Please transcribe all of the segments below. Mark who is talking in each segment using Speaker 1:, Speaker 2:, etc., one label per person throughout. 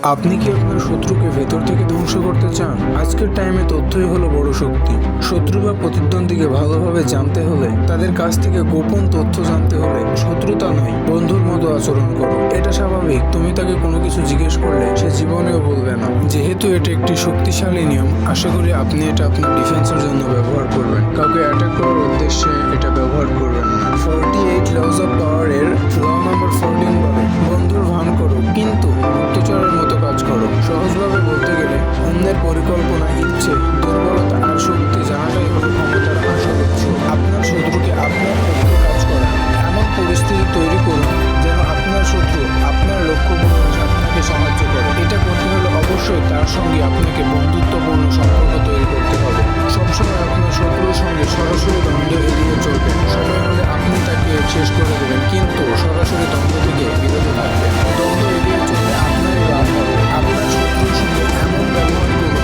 Speaker 1: আপনি কি আপনার শত্রুকে ভেতর থেকে ধ্বংস করতে চান? আজকের টাইমে তথ্যই হলো বড় শক্তি। শত্রু বা প্রতিদ্বন্দ্বীকে ভালোভাবে জানতে হলে, তাদের কাছ থেকে গোপন তথ্য জানতে হলে শত্রুতা নয়, বন্ধুর মতো আচরণ করো। এটা স্বাভাবিক, তুমি তাকে কোনো কিছু জিজ্ঞেস করলে সে জীবনেও বলবে না। যেহেতু এটা একটি শক্তিশালী নিয়ম, আশা করি আপনি এটা আপনার ডিফেন্সের জন্য ব্যবহার করবেন। কাউকে অ্যাটাক করার উদ্দেশ্যে এটা ব্যবহার করবেন না। 48 লস অফ পাওয়ার এর ল নাম্বার 14 বলে, বন্ধুর ভান করো কিন্তু গুপ্তচরের মতো কাজ করো। সহজভাবে বলতে গেলে, অন্যের পরিকল্পনা, ইচ্ছে, দুর্বলতা আর শক্তি জানাটাই হলো ক্ষমতার আসল উৎস। আপনার শত্রুকে আপনার পক্ষে কাজ করেন এমন পরিস্থিতি তৈরি করুন যেন আপনার শত্রু আপনার লক্ষ্য পূরণে আপনাকে সাহায্য করে। এটা করতে হলে অবশ্যই তার সঙ্গে আপনাকে বন্ধুত্বপূর্ণ সম্পর্ক তৈরি করতে হবে। সবসময় আপনার শত্রুর সঙ্গে সরাসরি দ্বন্দ্ব এড়িয়ে চলবেন। সময় হলে আপনি তাকে শেষ করে দেবেন, কিন্তু সরাসরি দ্বন্দ্ব থেকে বিরত থাকবেন। দ্বন্দ্ব এড়িয়ে চললে আপনারই লাভ হবে। আপনার শত্রুর সঙ্গে এমন ব্যবহার করুন,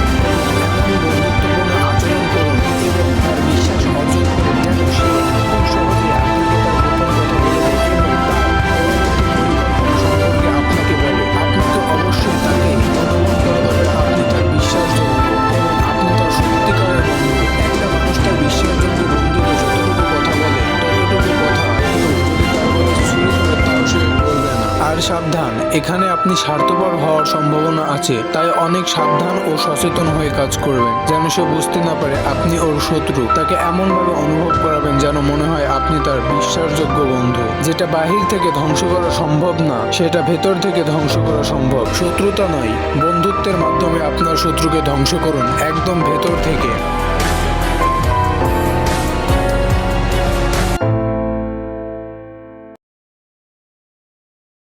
Speaker 1: এমন বন্ধুত্বপূর্ণ আচরণ করুন এবং তার বিশ্বাস অর্জন করুন যেন সে খুব সহজে আপনাকে তার গোপন কথা বলে দেয় এবং তার পরবর্তী পরিকল্পনা সম্পর্কে আপনাকে বলে। আপনাকে অবশ্যই তাকে অনুমান করা দরকার আপনি তার বিশ্বাসযোগ্য এবং আপনি তার সত্যিকারের বন্ধু। একটা মানুষ তার বিশ্বাসযোগ্য বন্ধুকে যতটুকু কথা বলে ততটুকু কথা কেউ যদি তার বলে শুরু করে তাও সে বলবে না। আর সাবধান, এখানে আপনি স্বার্থপর হওয়ার সম্ভাবনা আছে, তাই অনেক সাবধান ও সচেতন হয়ে কাজ করবেন যেন সে বুঝতে না পারে আপনি ওর শত্রু। তাকে এমনভাবে অনুভব করাবেন যেন মনে হয় আপনি তার বিশ্বাসযোগ্য বন্ধু। যেটা বাহির থেকে ধ্বংস করা সম্ভব না, সেটা ভেতর থেকে ধ্বংস করা সম্ভব। শত্রুতা নয়, বন্ধুত্বের মাধ্যমে আপনার শত্রুকে ধ্বংস করুন, একদম ভেতর থেকে।